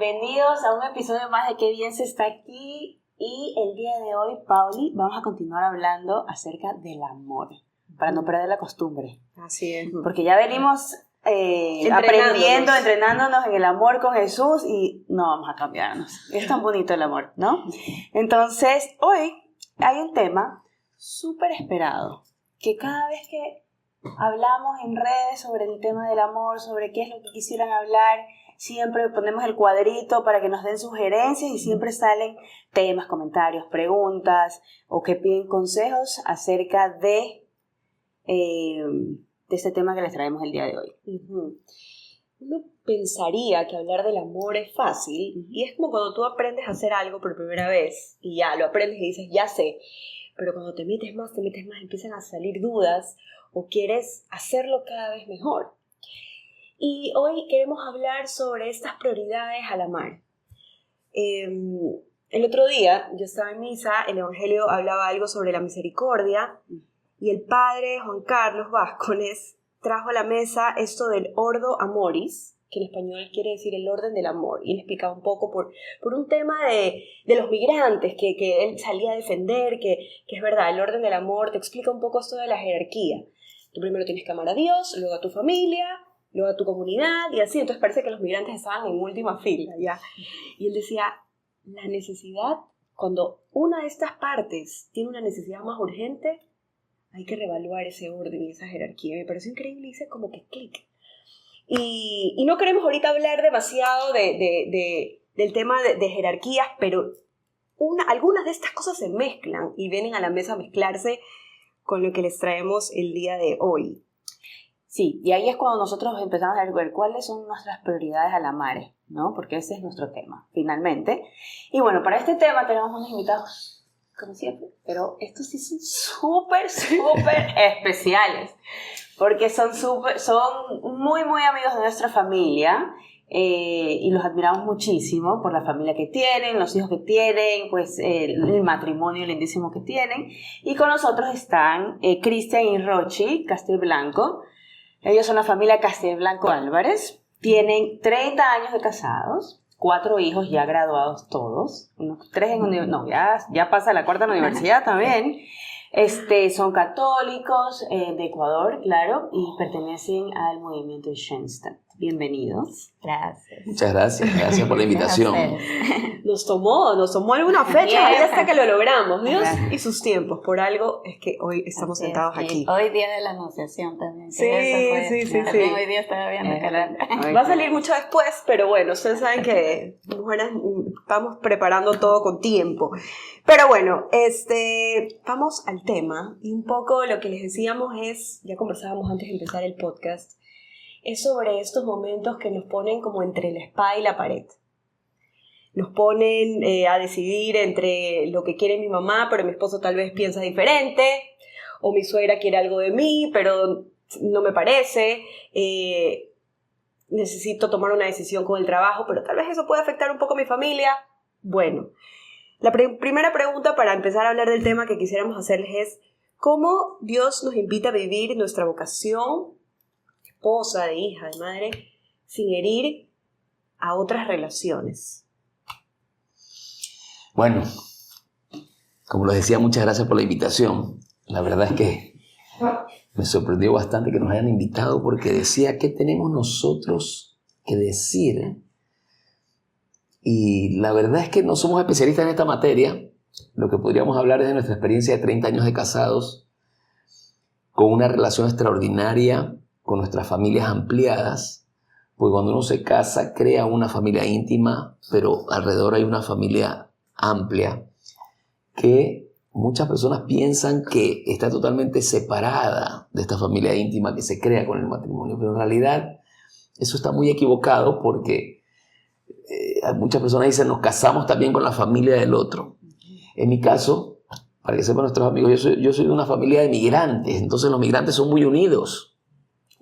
bienvenidos a un episodio más de Qué bien se está aquí. Y el día de hoy, Pauli, vamos a continuar hablando acerca del amor, para no perder la costumbre. Así es. Porque ya venimos entrenándonos en el amor con Jesús y no vamos a cambiarnos. Es tan bonito el amor, ¿no? Entonces, hoy hay un tema súper esperado, que cada vez que hablamos en redes sobre el tema del amor, sobre qué es lo que quisieran hablar, siempre ponemos el cuadrito para que nos den sugerencias y siempre salen temas, comentarios, preguntas o que piden consejos acerca de este tema que les traemos el día de hoy. Uno pensaría que hablar del amor es fácil y es como cuando tú aprendes a hacer algo por primera vez y ya lo aprendes y dices, ya sé, pero cuando te metes más, empiezan a salir dudas o quieres hacerlo cada vez mejor. Y hoy queremos hablar sobre estas prioridades al amar. El otro día yo estaba en misa, el Evangelio hablaba algo sobre la misericordia y el padre Juan Carlos Vázquez trajo a la mesa esto del Ordo Amoris, que en español quiere decir el orden del amor, y él explicaba un poco por un tema de los migrantes que él salía a defender, que es verdad, el orden del amor te explica un poco esto de la jerarquía. Tú primero tienes que amar a Dios, luego a tu familia, luego a tu comunidad, y así. Entonces parece que los migrantes estaban en última fila, ¿ya? Y él decía, la necesidad, cuando una de estas partes tiene una necesidad más urgente, hay que reevaluar ese orden y esa jerarquía. Me pareció increíble, hice como que clic. Y no queremos ahorita hablar demasiado del tema de jerarquías, pero algunas de estas cosas se mezclan y vienen a la mesa a mezclarse con lo que les traemos el día de hoy. Sí, y ahí es cuando nosotros empezamos a ver cuáles son nuestras prioridades al amar, ¿no? Porque ese es nuestro tema, finalmente. Y bueno, para este tema tenemos unos invitados, como siempre, pero estos sí son súper especiales, porque son muy, muy amigos de nuestra familia y los admiramos muchísimo por la familia que tienen, los hijos que tienen, pues el matrimonio lindísimo que tienen. Y con nosotros están Cristian y Rochi Castelblanco. Ellos son la familia Castelblanco Álvarez, tienen 30 años de casados, 4 hijos ya graduados todos, 3 en universidad, ya pasa la 4ª en la universidad también. Son católicos de Ecuador, claro, y pertenecen al movimiento de Schoenstatt. Bienvenidos. Gracias. Muchas gracias por la invitación. Nos tomó alguna fecha ahí hasta que lo logramos. Dios y sus tiempos, por algo es que hoy estamos sentados aquí. Hoy día de la Anunciación también. Sí. También hoy día estaba viendo el calendario. Va a salir mucho después, pero bueno, ustedes saben que mujeres vamos preparando todo con tiempo. Pero bueno, vamos al tema. Y un poco lo que les decíamos ya conversábamos antes de empezar el podcast, es sobre estos momentos que nos ponen como entre la espada y la pared. Nos ponen a decidir entre lo que quiere mi mamá, pero mi esposo tal vez piensa diferente, o mi suegra quiere algo de mí, pero no me parece. Necesito tomar una decisión con el trabajo, pero tal vez eso puede afectar un poco a mi familia. Bueno, la primera pregunta para empezar a hablar del tema que quisiéramos hacerles es ¿cómo Dios nos invita a vivir nuestra vocación, esposa, de hija, de madre, sin herir a otras relaciones? Bueno, como les decía, muchas gracias por la invitación. La verdad es que me sorprendió bastante que nos hayan invitado porque decía, ¿qué tenemos nosotros que decir? Y la verdad es que no somos especialistas en esta materia. Lo que podríamos hablar es de nuestra experiencia de 30 años de casados, con una relación extraordinaria, con nuestras familias ampliadas, porque cuando uno se casa crea una familia íntima, pero alrededor hay una familia amplia que muchas personas piensan que está totalmente separada de esta familia íntima que se crea con el matrimonio, pero en realidad eso está muy equivocado porque muchas personas dicen nos casamos también con la familia del otro. En mi caso, para que sepan nuestros amigos, yo soy de una familia de migrantes, entonces los migrantes son muy unidos.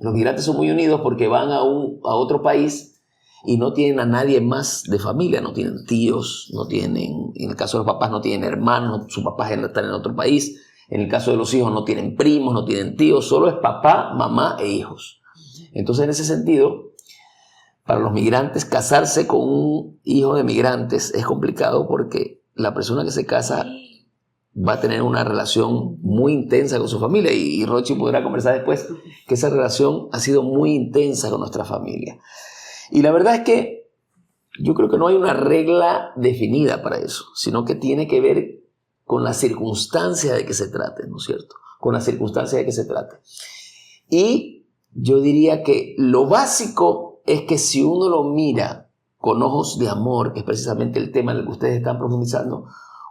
Los migrantes son muy unidos porque van a otro país y no tienen a nadie más de familia, no tienen tíos, no tienen, en el caso de los papás no tienen hermanos, sus papás están en otro país, en el caso de los hijos no tienen primos, no tienen tíos, solo es papá, mamá e hijos. Entonces en ese sentido, para los migrantes, casarse con un hijo de migrantes es complicado porque la persona que se casa va a tener una relación muy intensa con su familia y Rochi podrá conversar después que esa relación ha sido muy intensa con nuestra familia. Y la verdad es que yo creo que no hay una regla definida para eso, sino que tiene que ver con la circunstancia de que se trate, ¿no es cierto? Con la circunstancia de que se trate. Y yo diría que lo básico es que si uno lo mira con ojos de amor, que es precisamente el tema en el que ustedes están profundizando,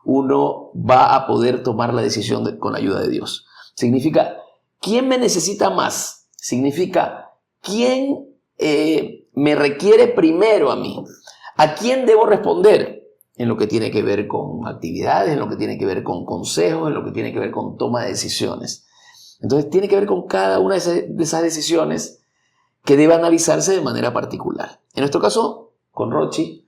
uno va a poder tomar la decisión con la ayuda de Dios. Significa, ¿quién me necesita más? Significa, ¿quién me requiere primero a mí? ¿A quién debo responder? En lo que tiene que ver con actividades, en lo que tiene que ver con consejos, en lo que tiene que ver con toma de decisiones. Entonces tiene que ver con cada una de esas decisiones que debe analizarse de manera particular. En nuestro caso, con Rochi,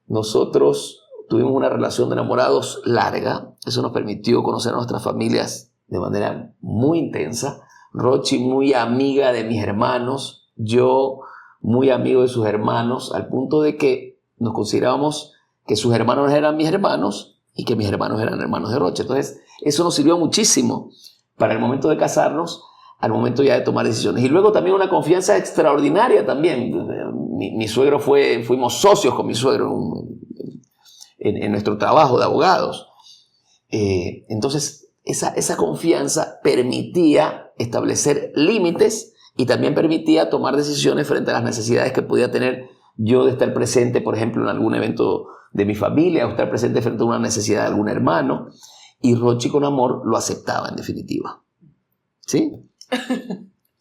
nosotros tuvimos una relación de enamorados larga. Eso nos permitió conocer a nuestras familias de manera muy intensa. Rochi muy amiga de mis hermanos, yo muy amigo de sus hermanos, al punto de que nos considerábamos que sus hermanos eran mis hermanos y que mis hermanos eran hermanos de Rochi. Entonces, eso nos sirvió muchísimo para el momento de casarnos, al momento ya de tomar decisiones. Y luego también una confianza extraordinaria también. Mi suegro fuimos socios con mi suegro en nuestro trabajo de abogados. Entonces, esa confianza permitía establecer límites y también permitía tomar decisiones frente a las necesidades que podía tener yo de estar presente, por ejemplo, en algún evento de mi familia o estar presente frente a una necesidad de algún hermano. Y Rochi con amor lo aceptaba en definitiva. ¿Sí?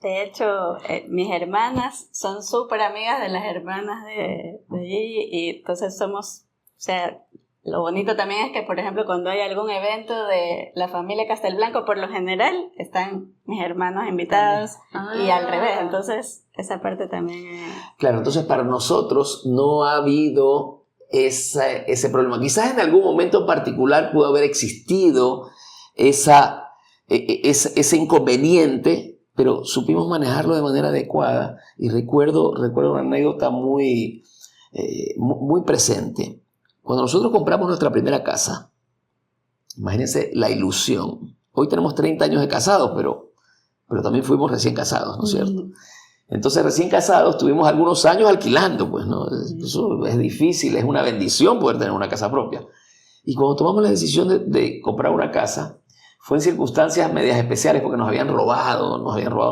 De hecho, mis hermanas son súper amigas de las hermanas de allí y entonces somos, o sea, lo bonito también es que, por ejemplo, cuando hay algún evento de la familia Castelblanco, por lo general están mis hermanos invitados y al revés, entonces esa parte también es... Claro, entonces para nosotros no ha habido ese problema. Quizás en algún momento en particular pudo haber existido ese inconveniente, pero supimos manejarlo de manera adecuada. Y recuerdo una anécdota muy presente. Cuando nosotros compramos nuestra primera casa, imagínense la ilusión. Hoy tenemos 30 años de casados, pero también fuimos recién casados, ¿no es cierto? Entonces, recién casados, tuvimos algunos años alquilando, pues, ¿no? Eso es difícil, es una bendición poder tener una casa propia. Y cuando tomamos la decisión de comprar una casa, fue en circunstancias medias especiales porque nos habían robado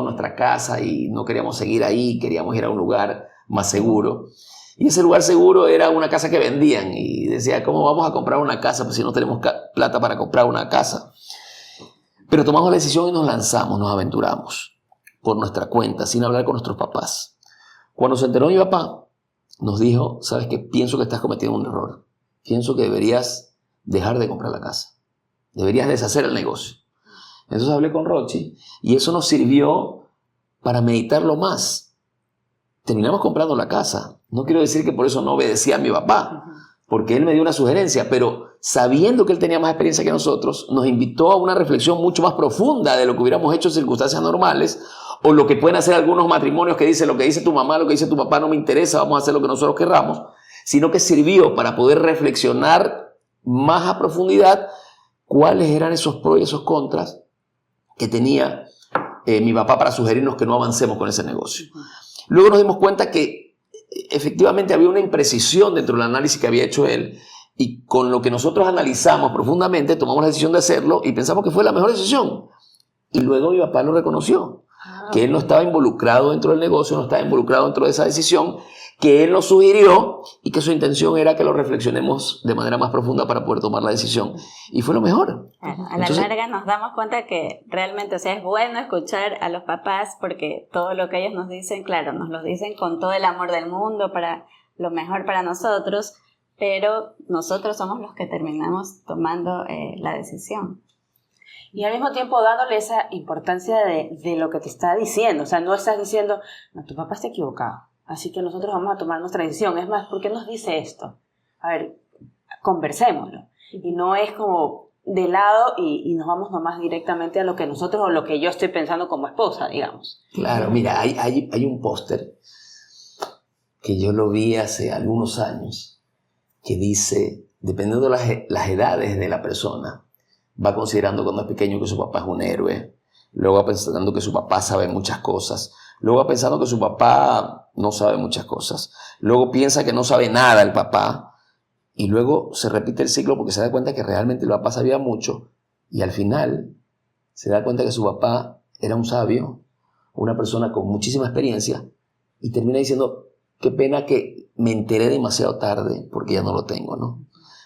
nuestra casa y no queríamos seguir ahí, queríamos ir a un lugar más seguro. Y ese lugar seguro era una casa que vendían y decía, ¿cómo vamos a comprar una casa pues si no tenemos plata para comprar una casa? Pero tomamos la decisión y nos lanzamos, nos aventuramos por nuestra cuenta, sin hablar con nuestros papás. Cuando se enteró mi papá, nos dijo, ¿sabes qué? Pienso que estás cometiendo un error. Pienso que deberías dejar de comprar la casa. Deberías deshacer el negocio. Entonces hablé con Rochi y eso nos sirvió para meditarlo más. Terminamos comprando la casa. No quiero decir que por eso no obedecía a mi papá, porque él me dio una sugerencia, pero sabiendo que él tenía más experiencia que nosotros, nos invitó a una reflexión mucho más profunda de lo que hubiéramos hecho en circunstancias normales o lo que pueden hacer algunos matrimonios que dicen lo que dice tu mamá, lo que dice tu papá no me interesa, vamos a hacer lo que nosotros querramos, sino que sirvió para poder reflexionar más a profundidad cuáles eran esos pros y esos contras que tenía mi papá para sugerirnos que no avancemos con ese negocio. Luego nos dimos cuenta que efectivamente había una imprecisión dentro del análisis que había hecho él y con lo que nosotros analizamos profundamente tomamos la decisión de hacerlo y pensamos que fue la mejor decisión. Y luego mi papá lo reconoció, que él no estaba involucrado dentro del negocio, no estaba involucrado dentro de esa decisión, que él nos sugirió y que su intención era que lo reflexionemos de manera más profunda para poder tomar la decisión. Y fue lo mejor. A la larga nos damos cuenta que realmente, o sea, es bueno escuchar a los papás porque todo lo que ellos nos dicen, claro, nos lo dicen con todo el amor del mundo para lo mejor para nosotros, pero nosotros somos los que terminamos tomando la decisión. Y al mismo tiempo dándole esa importancia de lo que te está diciendo. O sea, no estás diciendo, no, tu papá está equivocado, así que nosotros vamos a tomar nuestra decisión. Es más, ¿por qué nos dice esto? A ver, conversémoslo. Y no es como de lado y nos vamos nomás directamente a lo que nosotros o lo que yo estoy pensando como esposa, digamos. Claro, mira, hay un póster que yo lo vi hace algunos años, que dice, dependiendo de las edades de la persona, va considerando cuando es pequeño que su papá es un héroe, luego va pensando que su papá sabe muchas cosas, luego va pensando que su papá no sabe muchas cosas, luego piensa que no sabe nada el papá, y luego se repite el ciclo porque se da cuenta que realmente el papá sabía mucho, y al final se da cuenta que su papá era un sabio, una persona con muchísima experiencia, y termina diciendo, qué pena que me enteré demasiado tarde porque ya no lo tengo, ¿no?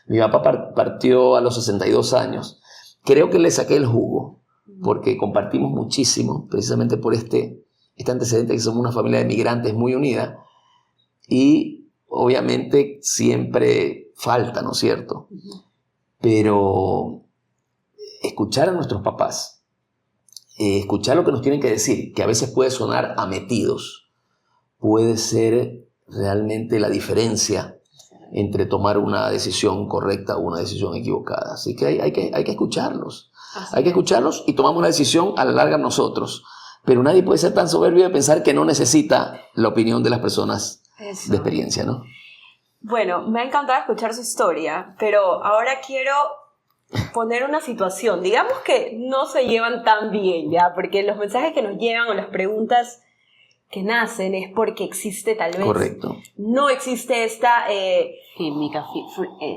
Mi papá partió a los 62 años. Creo que le saqué el jugo porque compartimos muchísimo, precisamente por este antecedente que somos una familia de migrantes muy unida, y obviamente siempre falta, ¿no es cierto? Pero escuchar a nuestros papás, escuchar lo que nos tienen que decir, que a veces puede sonar a metidos, puede ser realmente la diferencia entre tomar una decisión correcta o una decisión equivocada. Así que hay que escucharlos. Hay que escucharlos y tomamos la decisión a la larga nosotros. Pero nadie puede ser tan soberbio de pensar que no necesita la opinión de las personas de experiencia, ¿no? Bueno, me ha encantado escuchar su historia, pero ahora quiero poner una situación. Digamos que no se llevan tan bien, ¿ya? Porque los mensajes que nos llegan o las preguntas que nacen es porque existe tal vez. Correcto. No existe esta química,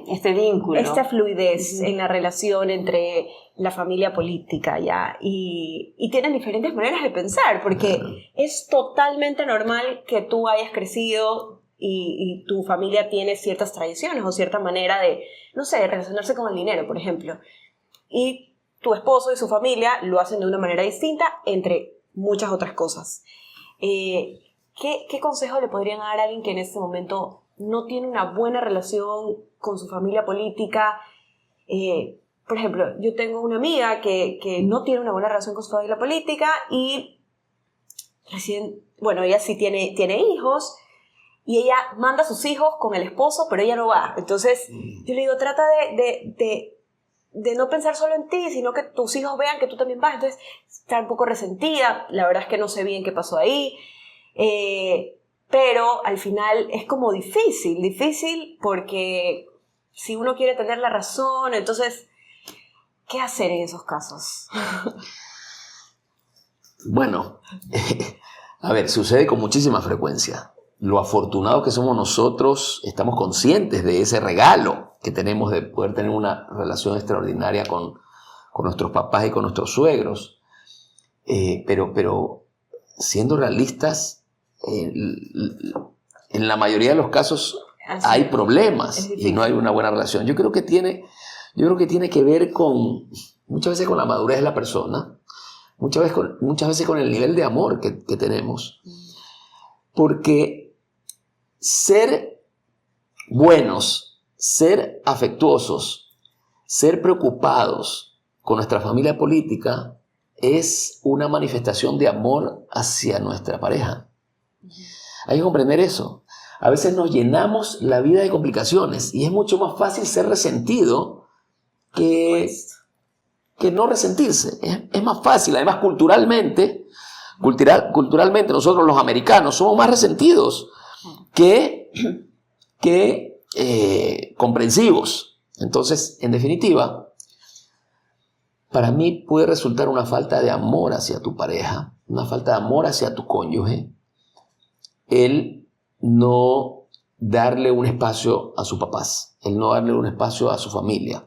este vínculo. Esta fluidez en la relación entre la familia política, ¿ya? Y tienen diferentes maneras de pensar, porque es totalmente normal que tú hayas crecido y tu familia tiene ciertas tradiciones o cierta manera de, no sé, relacionarse con el dinero, por ejemplo. Y tu esposo y su familia lo hacen de una manera distinta, entre muchas otras cosas. ¿Qué consejo le podrían dar a alguien que en este momento no tiene una buena relación con su familia política? Por ejemplo, yo tengo una amiga que no tiene una buena relación con su familia política y ella sí tiene hijos y ella manda a sus hijos con el esposo, pero ella no va. Entonces, yo le digo, trata de no pensar solo en ti, sino que tus hijos vean que tú también vas. Entonces, está un poco resentida. La verdad es que no sé bien qué pasó ahí. Pero al final es como difícil porque si uno quiere tener la razón, entonces, ¿qué hacer en esos casos? Bueno, a ver, sucede con muchísima frecuencia. Lo afortunados que somos nosotros, estamos conscientes de ese regalo que tenemos de poder tener una relación extraordinaria con nuestros papás y con nuestros suegros. Pero siendo realistas, en la mayoría de los casos hay problemas y no hay una buena relación. Yo creo que tiene que ver muchas veces con la madurez de la persona, muchas veces con el nivel de amor que tenemos. Porque ser buenos, ser afectuosos, ser preocupados con nuestra familia política es una manifestación de amor hacia nuestra pareja. Hay que comprender eso. A veces nos llenamos la vida de complicaciones y es mucho más fácil ser resentido que no resentirse. Es más fácil. Además, culturalmente nosotros los americanos somos más resentidos que comprensivos. Entonces, en definitiva, para mí puede resultar una falta de amor hacia tu pareja, una falta de amor hacia tu cónyuge, el no darle un espacio a sus papás, el no darle un espacio a su familia.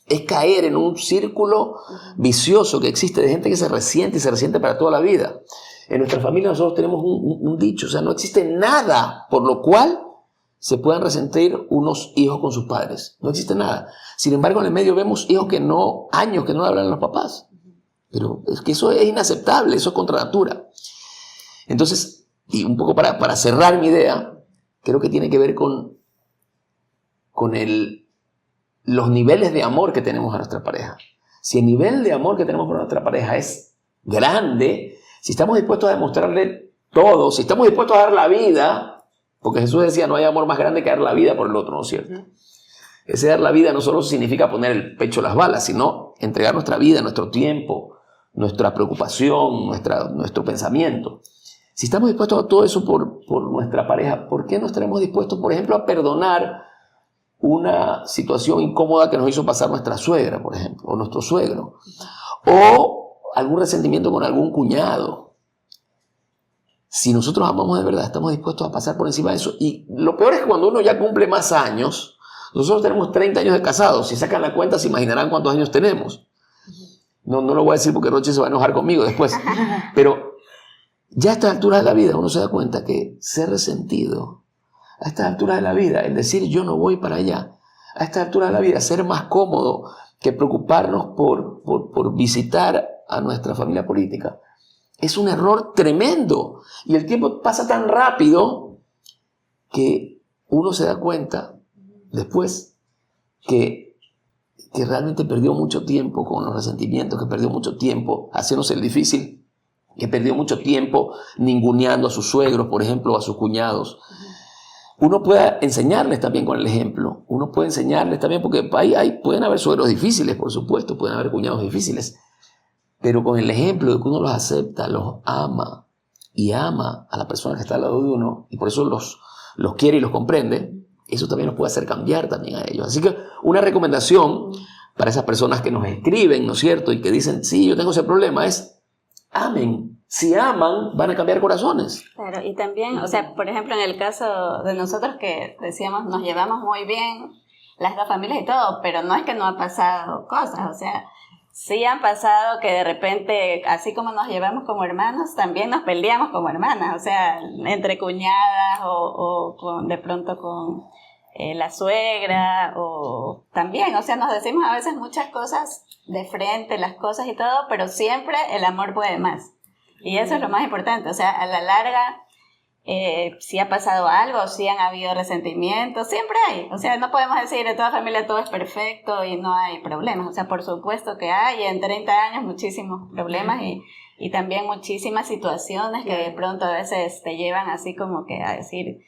Es caer en un círculo vicioso que existe de gente que se resiente para toda la vida. En nuestra familia nosotros tenemos un dicho, o sea, no existe nada por lo cual se puedan resentir unos hijos con sus padres. No existe nada. Sin embargo, en el medio vemos hijos años que no hablan a los papás. Pero es que eso es inaceptable, eso es contra natura. Entonces, y un poco para cerrar mi idea, creo que tiene que ver con los niveles de amor que tenemos a nuestra pareja. Si el nivel de amor que tenemos por nuestra pareja es grande, si estamos dispuestos a demostrarle todo, si estamos dispuestos a dar la vida, porque Jesús decía, no hay amor más grande que dar la vida por el otro, ¿no es cierto? Ese dar la vida no solo significa poner el pecho a las balas, sino entregar nuestra vida, nuestro tiempo, nuestra preocupación, nuestro pensamiento. Si estamos dispuestos a todo eso por nuestra pareja, ¿por qué no estaremos dispuestos, por ejemplo, a perdonar una situación incómoda que nos hizo pasar nuestra suegra, por ejemplo, o nuestro suegro? O algún resentimiento con algún cuñado. Si nosotros amamos de verdad, estamos dispuestos a pasar por encima de eso. Y lo peor es que cuando uno ya cumple más años, nosotros tenemos 30 años de casados. Si sacan la cuenta, se imaginarán cuántos años tenemos. No lo voy a decir porque Roche se va a enojar conmigo después. Pero ya a estas alturas de la vida uno se da cuenta que ser resentido, a estas alturas de la vida, el decir yo no voy para allá, a estas alturas de la vida, ser más cómodo que preocuparnos por visitar a nuestra familia política, es un error tremendo. Y el tiempo pasa tan rápido que uno se da cuenta después que realmente perdió mucho tiempo con los resentimientos, que perdió mucho tiempo haciéndose el difícil, que perdió mucho tiempo ninguneando a sus suegros, por ejemplo, o a sus cuñados. Uno puede enseñarles también con el ejemplo. Uno puede enseñarles también, porque pueden haber suegros difíciles, por supuesto, pueden haber cuñados difíciles, pero con el ejemplo de que uno los acepta, los ama y ama a la persona que está al lado de uno, y por eso los quiere y los comprende, eso también nos puede hacer cambiar también a ellos. Así que una recomendación para esas personas que nos escriben, ¿no es cierto?, y que dicen, sí, yo tengo ese problema, es amen. Si aman, van a cambiar corazones. Claro, y también, o sea, por ejemplo, en el caso de nosotros que decíamos, nos llevamos muy bien, las dos familias y todo, pero no es que no ha pasado cosas, o sea, sí han pasado que de repente, así como nos llevamos como hermanos, también nos peleamos como hermanas, o sea, entre cuñadas o de pronto con la suegra, o también, o sea, nos decimos a veces muchas cosas de frente, las cosas y todo, pero siempre el amor puede más. Y eso es lo más importante, o sea, a la larga, si ha pasado algo, si han habido resentimientos, siempre hay. O sea, no podemos decir en toda familia todo es perfecto y no hay problemas. O sea, por supuesto que hay en 30 años muchísimos problemas y también muchísimas situaciones que de pronto a veces te llevan así como que a decir,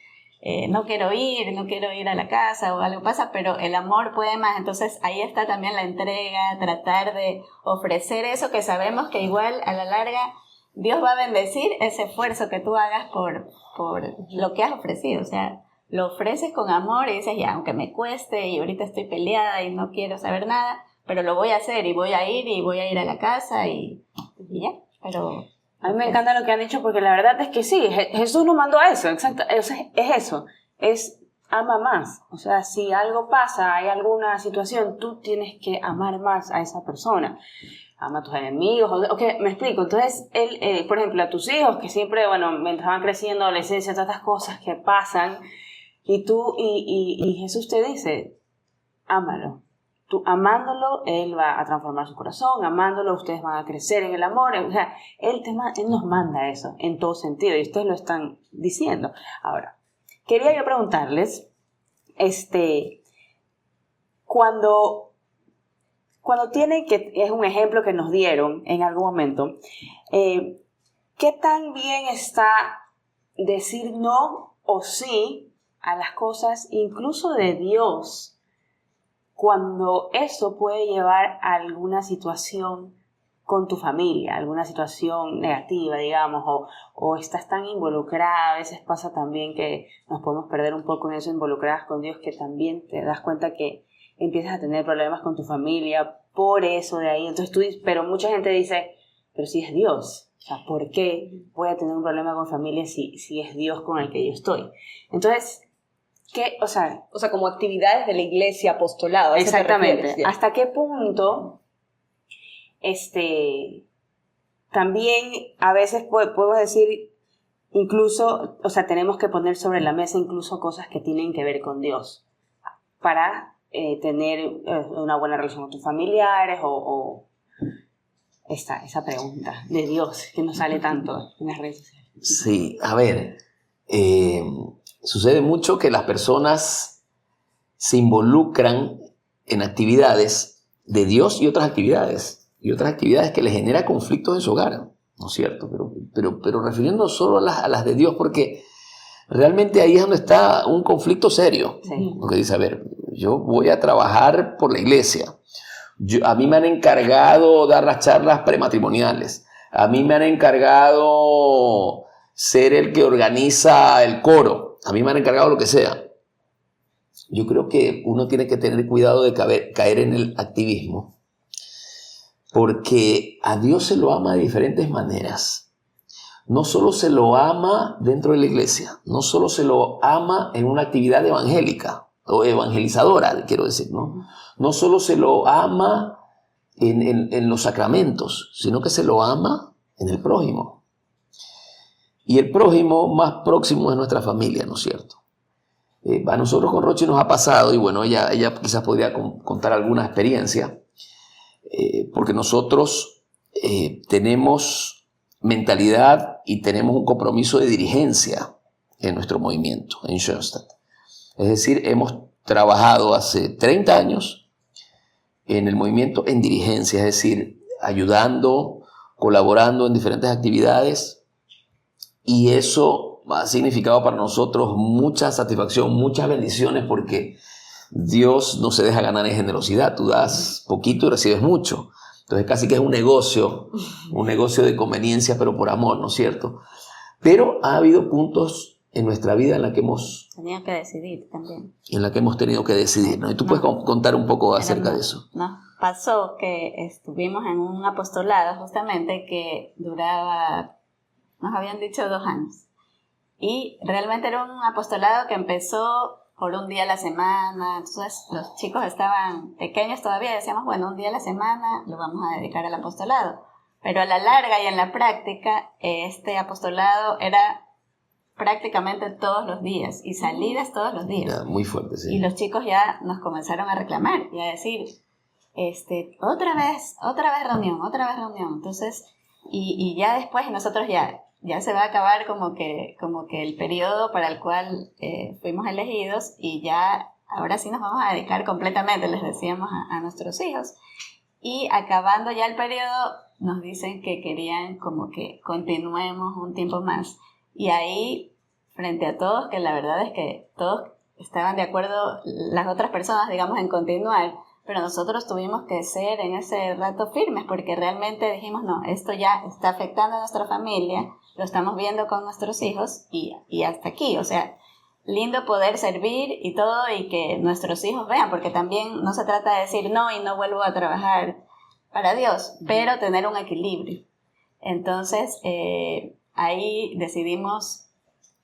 no quiero ir a la casa o algo pasa, pero el amor puede más. Entonces ahí está también la entrega, tratar de ofrecer eso que sabemos que igual a la larga Dios va a bendecir ese esfuerzo que tú hagas por lo que has ofrecido. O sea, lo ofreces con amor y dices, ya, aunque me cueste y ahorita estoy peleada y no quiero saber nada, pero lo voy a hacer y voy a ir a la casa y ya, pero... A mí me encanta lo que han dicho porque la verdad es que sí, Jesús nos mandó a eso, exacto, es eso, es ama más. O sea, si algo pasa, hay alguna situación, tú tienes que amar más a esa persona. Ama a tus enemigos, me explico. Entonces, por ejemplo, a tus hijos, que siempre, mientras van creciendo, adolescencia, todas estas cosas que pasan, y Jesús te dice, ámalo. Tú amándolo, Él va a transformar su corazón, amándolo, ustedes van a crecer en el amor. O sea, Él nos manda eso, en todo sentido, y ustedes lo están diciendo. Ahora, quería yo preguntarles, cuando tienen, que es un ejemplo que nos dieron en algún momento, ¿qué tan bien está decir no o sí a las cosas, incluso de Dios, cuando eso puede llevar a alguna situación con tu familia, alguna situación negativa, digamos, o estás tan involucrada? A veces pasa también que nos podemos perder un poco en eso, involucradas con Dios, que también te das cuenta que empiezas a tener problemas con tu familia por eso de ahí. Entonces pero mucha gente dice, pero si es Dios, o sea, ¿por qué voy a tener un problema con familia si es Dios con el que yo estoy? Entonces, ¿qué? O sea, como actividades de la iglesia, apostolado. Exactamente. ¿Hasta qué punto también a veces podemos decir, incluso, o sea, tenemos que poner sobre la mesa incluso cosas que tienen que ver con Dios para tener una buena relación con tus familiares o esa pregunta de Dios que nos sale tanto en las redes sociales? Sí, a ver, sucede mucho que las personas se involucran en actividades de Dios y otras actividades que les genera conflictos en su hogar, ¿no es cierto? Pero refiriéndonos solo a las de Dios, porque realmente ahí es donde está un conflicto serio. Sí. Porque dice, a ver, yo voy a trabajar por la iglesia, a mí me han encargado dar las charlas prematrimoniales, a mí me han encargado ser el que organiza el coro. A mí me han encargado lo que sea. Yo creo que uno tiene que tener cuidado de caer en el activismo, porque a Dios se lo ama de diferentes maneras. No solo se lo ama dentro de la iglesia, no solo se lo ama en una actividad evangélica o evangelizadora, quiero decir, ¿no? No solo se lo ama en los sacramentos, sino que se lo ama en el prójimo. Y el prójimo más próximo es nuestra familia, ¿no es cierto? A nosotros con Rochi nos ha pasado, y bueno, ella quizás podría contar alguna experiencia, porque nosotros tenemos mentalidad y tenemos un compromiso de dirigencia en nuestro movimiento, en Schoenstatt. Es decir, hemos trabajado hace 30 años en el movimiento en dirigencia, es decir, ayudando, colaborando en diferentes actividades, y eso ha significado para nosotros mucha satisfacción, muchas bendiciones, porque Dios no se deja ganar en generosidad. Tú das poquito y recibes mucho. Entonces casi que es un negocio de conveniencia, pero por amor, ¿no es cierto? Pero ha habido puntos en nuestra vida en la que hemos... Tenían que decidir también. En la que hemos tenido que decidir, ¿no? Y tú puedes contar un poco acerca de eso. Nos pasó que estuvimos en un apostolado justamente que duraba, nos habían dicho 2 años. Y realmente era un apostolado que empezó por un día a la semana. Entonces los chicos estaban pequeños todavía, decíamos, bueno, un día a la semana lo vamos a dedicar al apostolado. Pero a la larga y en la práctica, este apostolado era prácticamente todos los días y salidas todos los días. Ya, muy fuerte, sí. Y los chicos ya nos comenzaron a reclamar y a decir, otra vez reunión. Entonces, y ya después nosotros ya se va a acabar como que el periodo para el cual fuimos elegidos, y ya ahora sí nos vamos a dedicar completamente, les decíamos a nuestros hijos. Y acabando ya el periodo, nos dicen que querían como que continuemos un tiempo más. Y ahí, frente a todos, que la verdad es que todos estaban de acuerdo, las otras personas, digamos, en continuar, pero nosotros tuvimos que ser en ese rato firmes, porque realmente dijimos, no, esto ya está afectando a nuestra familia, lo estamos viendo con nuestros hijos y hasta aquí. O sea, lindo poder servir y todo, y que nuestros hijos vean, porque también no se trata de decir no y no vuelvo a trabajar para Dios, pero tener un equilibrio. Entonces, ahí decidimos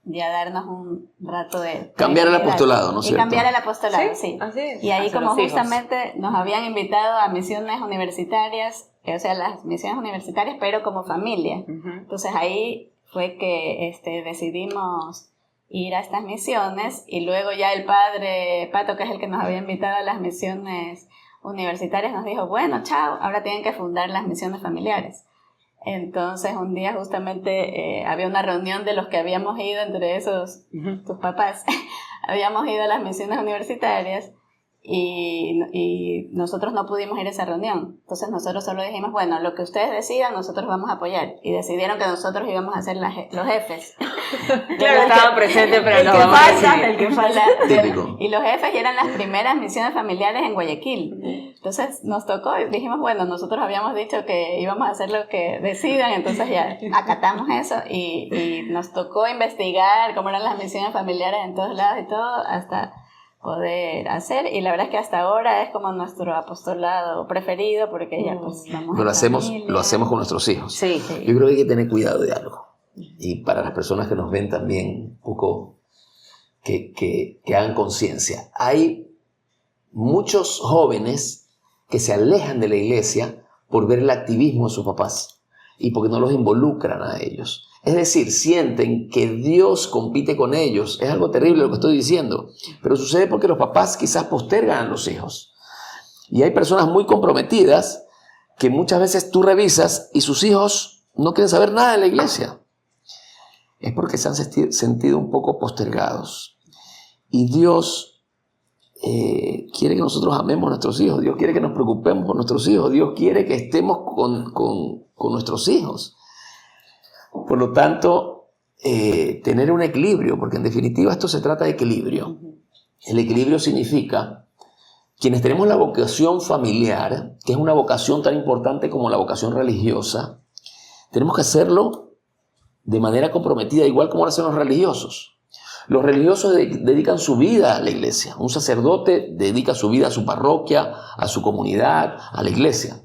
ya darnos un rato de... Cambiar el apostolado, ¿no es cierto? Y cambiar el apostolado, sí. Así es. Y ahí Hacia como los hijos. justamente nos habían invitado a misiones universitarias, o sea, las misiones universitarias, pero como familia. Entonces ahí fue que decidimos ir a estas misiones, y luego ya el padre Pato, que es el que nos había invitado a las misiones universitarias, nos dijo, bueno, chao, ahora tienen que fundar las misiones familiares. Entonces un día justamente había una reunión de los que habíamos ido, entre esos tus papás, habíamos ido a las misiones universitarias, y nosotros no pudimos ir a esa reunión. Entonces nosotros solo dijimos, bueno, lo que ustedes decidan, nosotros vamos a apoyar. Y decidieron que nosotros íbamos a ser los jefes. Claro, estaban presentes, pero el no que vamos a falta, decidir. el que falta. Típico. Y los jefes eran las primeras misiones familiares en Guayaquil. Entonces nos tocó y dijimos, bueno, nosotros habíamos dicho que íbamos a hacer lo que decidan, entonces ya acatamos eso, y nos tocó investigar cómo eran las misiones familiares en todos lados y todo, hasta poder hacer. Y la verdad es que hasta ahora es como nuestro apostolado preferido, porque ya pues vamos Pero en lo hacemos con nuestros hijos. Sí. Yo creo que hay que tener cuidado de algo. Y para las personas que nos ven también, un poco que hagan conciencia. Hay muchos jóvenes que se alejan de la iglesia por ver el activismo de sus papás y porque no los involucran a ellos. Es decir, sienten que Dios compite con ellos. Es algo terrible lo que estoy diciendo, pero sucede porque los papás quizás postergan a los hijos. Y hay personas muy comprometidas que muchas veces tú revisas y sus hijos no quieren saber nada de la iglesia. Es porque se han sentido un poco postergados. Y Dios quiere que nosotros amemos a nuestros hijos. Dios quiere que nos preocupemos por nuestros hijos. Dios quiere que estemos con nuestros hijos. Por lo tanto, tener un equilibrio, porque en definitiva esto se trata de equilibrio. El equilibrio significa, quienes tenemos la vocación familiar, que es una vocación tan importante como la vocación religiosa, tenemos que hacerlo de manera comprometida, igual como lo hacen los religiosos. Los religiosos dedican su vida a la iglesia. Un sacerdote dedica su vida a su parroquia, a su comunidad, a la iglesia.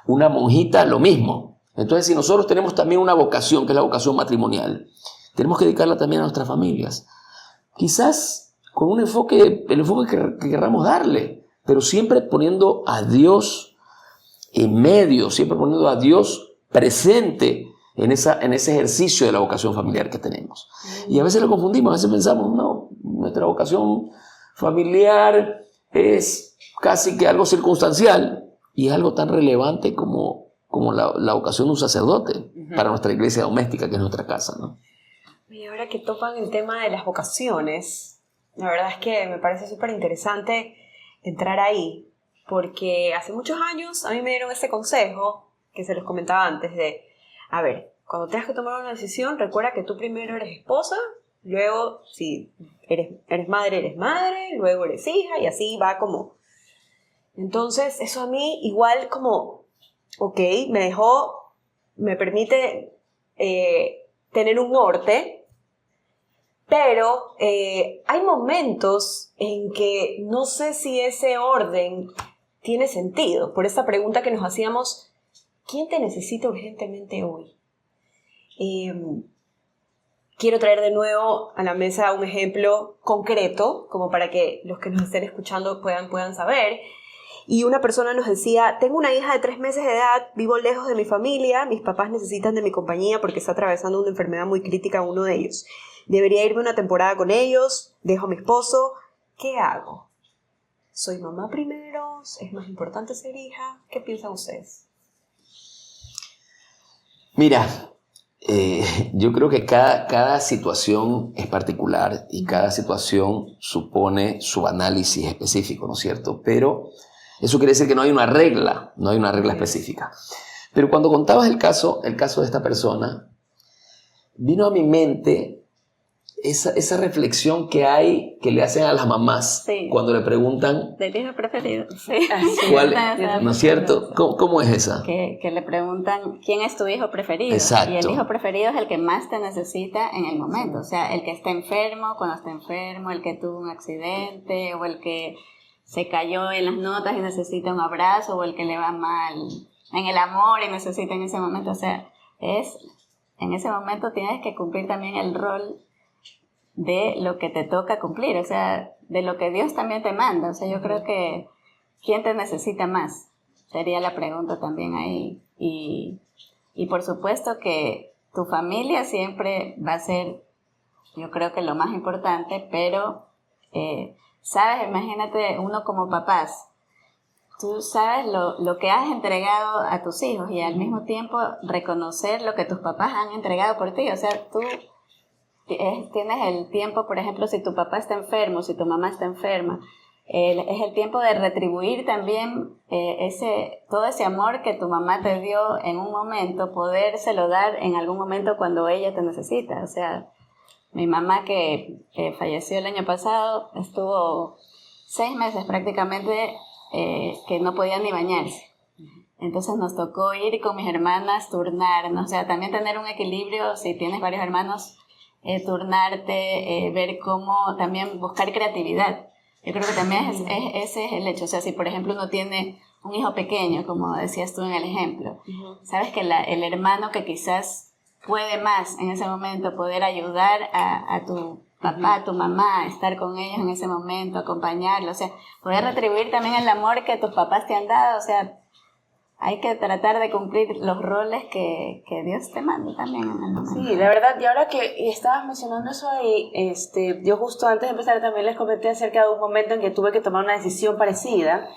Una monjita, lo mismo. Entonces, si nosotros tenemos también una vocación, que es la vocación matrimonial, tenemos que dedicarla también a nuestras familias. Quizás con el enfoque que querramos darle, pero siempre poniendo a Dios en medio, siempre poniendo a Dios presente en ese ejercicio de la vocación familiar que tenemos. Y a veces lo confundimos, a veces pensamos, no, nuestra vocación familiar es casi que algo circunstancial y es algo tan relevante como la vocación de un sacerdote para nuestra iglesia doméstica, que es nuestra casa, ¿no? Y ahora que topan el tema de las vocaciones, la verdad es que me parece súper interesante entrar ahí, porque hace muchos años a mí me dieron ese consejo que se los comentaba antes de, a ver, cuando tengas que tomar una decisión, recuerda que tú primero eres esposa, luego si eres madre, luego eres hija, y así va como. Entonces eso a mí igual como, ok, me permite tener un norte, pero hay momentos en que no sé si ese orden tiene sentido. Por esta pregunta que nos hacíamos, ¿quién te necesita urgentemente hoy? Quiero traer de nuevo a la mesa un ejemplo concreto, como para que los que nos estén escuchando puedan saber. Y una persona nos decía, tengo una hija de 3 meses de edad, vivo lejos de mi familia, mis papás necesitan de mi compañía porque está atravesando una enfermedad muy crítica uno de ellos. Debería irme una temporada con ellos, dejo a mi esposo, ¿qué hago? ¿Soy mamá primero? ¿Es más importante ser hija? ¿Qué piensan ustedes? Mira, yo creo que cada situación es particular y cada situación supone su análisis específico, ¿no es cierto? Pero eso quiere decir que no hay una regla específica. Pero cuando contabas el caso de esta persona, vino a mi mente esa reflexión que le hacen a las mamás cuando le preguntan del hijo preferido. Sí. ¿Cuál, ¿no es cierto? ¿Cómo es esa? Que le preguntan quién es tu hijo preferido. Exacto. Y el hijo preferido es el que más te necesita en el momento. O sea, el que está enfermo cuando está enfermo, el que tuvo un accidente, o el que se cayó en las notas y necesita un abrazo, o el que le va mal en el amor y necesita en ese momento. O sea, en ese momento tienes que cumplir también el rol de lo que te toca cumplir, o sea, de lo que Dios también te manda. O sea, yo creo que ¿quién te necesita más? Sería la pregunta también ahí. Y por supuesto que tu familia siempre va a ser, yo creo que lo más importante, pero, ¿sabes? Imagínate uno como papás. Tú sabes lo que has entregado a tus hijos y al mismo tiempo reconocer lo que tus papás han entregado por ti. O sea, tú tienes el tiempo, por ejemplo, si tu papá está enfermo, si tu mamá está enferma, es el tiempo de retribuir también todo ese amor que tu mamá te dio en un momento, podérselo dar en algún momento cuando ella te necesita. O sea, mi mamá que falleció el año pasado, estuvo 6 meses prácticamente que no podía ni bañarse. Entonces nos tocó ir con mis hermanas, turnarnos, o sea, también tener un equilibrio, si tienes varios hermanos, turnarte, ver cómo también buscar creatividad. Yo creo que también ese es el hecho. O sea, si por ejemplo uno tiene un hijo pequeño, como decías tú en el ejemplo, sabes que el hermano que quizás puede más en ese momento, poder ayudar a tu papá, a tu mamá, estar con ellos en ese momento, acompañarlos, o sea, poder retribuir también el amor que tus papás te han dado. O sea, hay que tratar de cumplir los roles que Dios te manda también en el momento. Sí, la verdad, y ahora que estabas mencionando eso ahí, yo justo antes de empezar también les comenté acerca de un momento en que tuve que tomar una decisión parecida,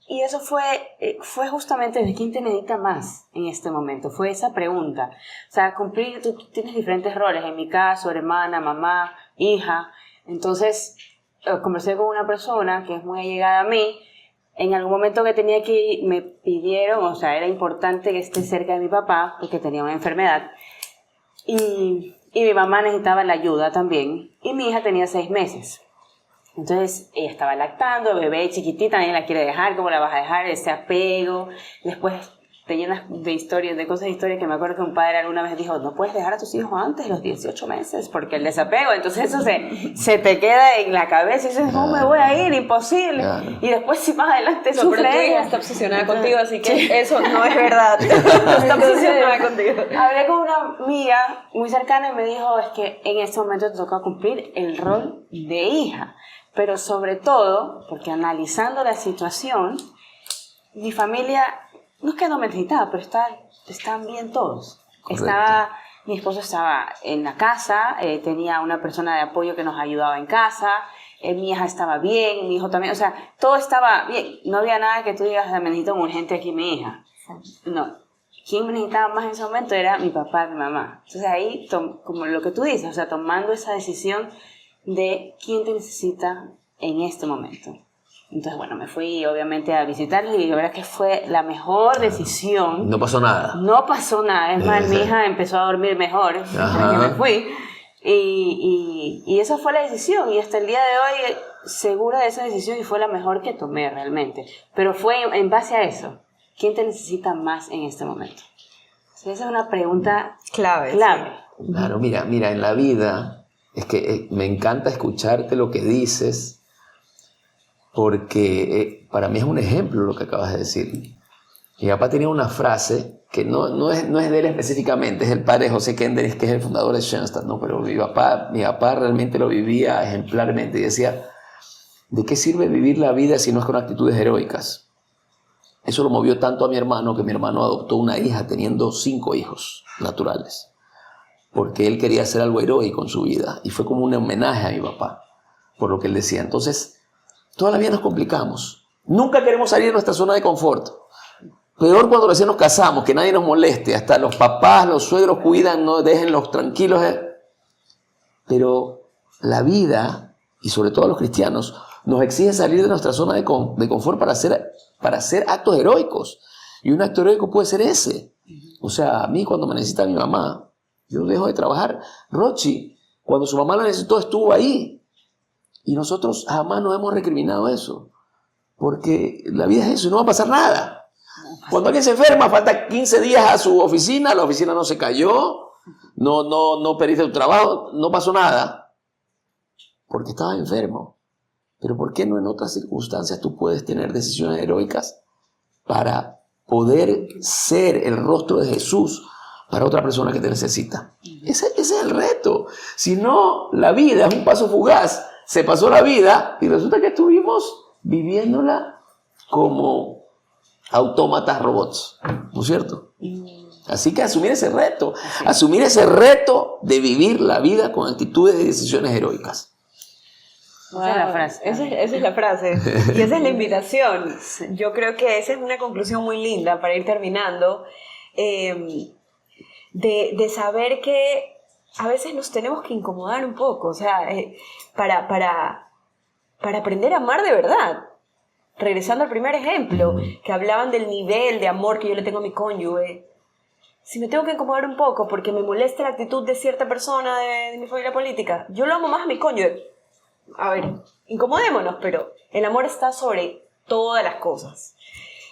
y eso fue justamente de quién te necesita más en este momento, fue esa pregunta. O sea, cumplir, tú tienes diferentes roles, en mi caso, hermana, mamá, hija. Entonces, conversé con una persona que es muy allegada a mí. En algún momento que tenía que ir, me pidieron, o sea, era importante que esté cerca de mi papá, porque tenía una enfermedad. Y mi mamá necesitaba la ayuda también. Y mi hija tenía 6 meses. Entonces, ella estaba lactando, bebé chiquitita, nadie la quiere dejar, ¿cómo la vas a dejar? Ese apego. Después, te llenas de historias, de cosas de historias, que me acuerdo que un padre alguna vez dijo, no puedes dejar a tus hijos antes de los 18 meses, porque el desapego, entonces eso se te queda en la cabeza y dices, no me voy a ir, imposible. Y después si más adelante no, pero tu hija está obsesionada contigo, así que eso no es verdad. Está obsesionada contigo. Hablé con una amiga muy cercana y me dijo, es que en este momento te toca cumplir el rol de hija, pero sobre todo, porque analizando la situación, mi familia, no es que no me necesitaba, pero están bien todos. Mi esposo estaba en la casa, tenía una persona de apoyo que nos ayudaba en casa, mi hija estaba bien, mi hijo también, o sea, todo estaba bien. No había nada que tú digas, me necesito urgente aquí mi hija. No. Quien me necesitaba más en ese momento era mi papá y mi mamá. Entonces ahí, como lo que tú dices, o sea, tomando esa decisión de quién te necesita en este momento. Entonces, bueno, me fui obviamente a visitarlos y la verdad que fue la mejor decisión. No pasó nada. No pasó nada. Es más, mi hija empezó a dormir mejor desde que me fui. Y esa fue la decisión. Y hasta el día de hoy, segura de esa decisión, y fue la mejor que tomé realmente. Pero fue en base a eso. ¿Quién te necesita más en este momento? O sea, esa es una pregunta clave. Sí. Claro, mira, en la vida, es que me encanta escucharte lo que dices, porque para mí es un ejemplo lo que acabas de decir. Mi papá tenía una frase que no es de él específicamente, es el padre de José Kendrick, que es el fundador de Schoenstatt, ¿no? Pero mi papá realmente lo vivía ejemplarmente y decía, ¿de qué sirve vivir la vida si no es con actitudes heroicas? Eso lo movió tanto a mi hermano, que mi hermano adoptó una hija teniendo 5 hijos naturales, porque él quería hacer algo heroico en su vida, y fue como un homenaje a mi papá, por lo que él decía. Entonces, toda la vida nos complicamos. Nunca queremos salir de nuestra zona de confort. Peor cuando recién nos casamos, que nadie nos moleste. Hasta los papás, los suegros cuidan, no déjenlos tranquilos. Pero la vida, y sobre todo los cristianos, nos exige salir de nuestra zona de confort para hacer actos heroicos. Y un acto heroico puede ser ese. O sea, a mí cuando me necesita mi mamá, yo dejo de trabajar. Rochi, cuando su mamá la necesitó, estuvo ahí. Y nosotros jamás nos hemos recriminado eso, porque la vida es eso y no va a pasar nada. Cuando alguien se enferma, falta 15 días a su oficina, la oficina no se cayó, no perdiste tu trabajo, no pasó nada, porque estabas enfermo. Pero ¿por qué no en otras circunstancias tú puedes tener decisiones heroicas para poder ser el rostro de Jesús para otra persona que te necesita? Ese es el reto. Si no, la vida es un paso fugaz. Se pasó la vida y resulta que estuvimos viviéndola como autómatas robots, ¿no es cierto? Así que asumir ese reto de vivir la vida con actitudes y decisiones heroicas. Wow, esa es la frase. Esa es la frase. Y esa es la invitación. Yo creo que esa es una conclusión muy linda para ir terminando, de saber que a veces nos tenemos que incomodar un poco, o sea, para aprender a amar de verdad. Regresando al primer ejemplo, que hablaban del nivel de amor que yo le tengo a mi cónyuge. Si me tengo que incomodar un poco porque me molesta la actitud de cierta persona de mi familia política, yo lo amo más a mi cónyuge. A ver, incomodémonos, pero el amor está sobre todas las cosas.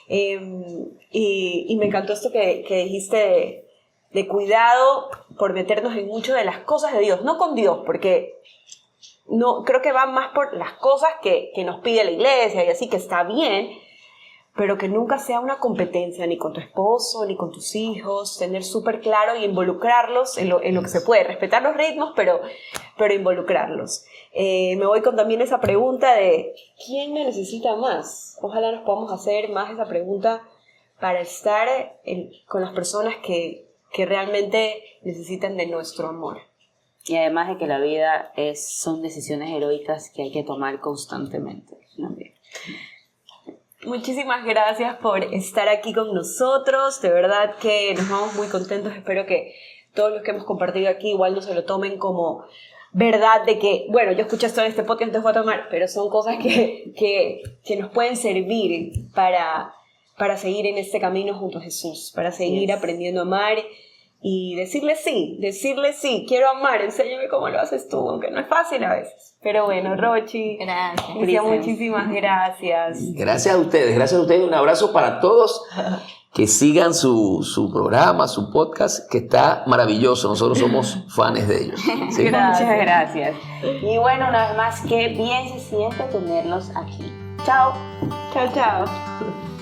Y me encantó esto que dijiste de cuidado por meternos en mucho de las cosas de Dios, no con Dios, porque no, creo que va más por las cosas que nos pide la iglesia y así, que está bien, pero que nunca sea una competencia ni con tu esposo, ni con tus hijos, tener súper claro y involucrarlos en lo que se puede, respetar los ritmos, pero involucrarlos. Me voy con también esa pregunta de ¿quién me necesita más? Ojalá nos podamos hacer más esa pregunta para estar con las personas que realmente necesitan de nuestro amor. Y además de que la vida son decisiones heroicas que hay que tomar constantemente también. Muchísimas gracias por estar aquí con nosotros, de verdad que nos vamos muy contentos, espero que todos los que hemos compartido aquí igual no se lo tomen como verdad de que, bueno, yo escuché esto en este podcast, entonces voy a tomar, pero son cosas que nos pueden servir para seguir en este camino junto a Jesús, para seguir aprendiendo a amar y decirle sí, quiero amar, enséñame cómo lo haces tú, aunque no es fácil a veces. Pero bueno, Rochi, gracias. Muchísimas gracias. Gracias a ustedes, un abrazo para todos que sigan su programa, su podcast, que está maravilloso. Nosotros somos fans de ellos. ¿Sí? Muchas gracias. Y bueno, una vez más, qué bien se siente tenerlos aquí. Chao. Chao, chao.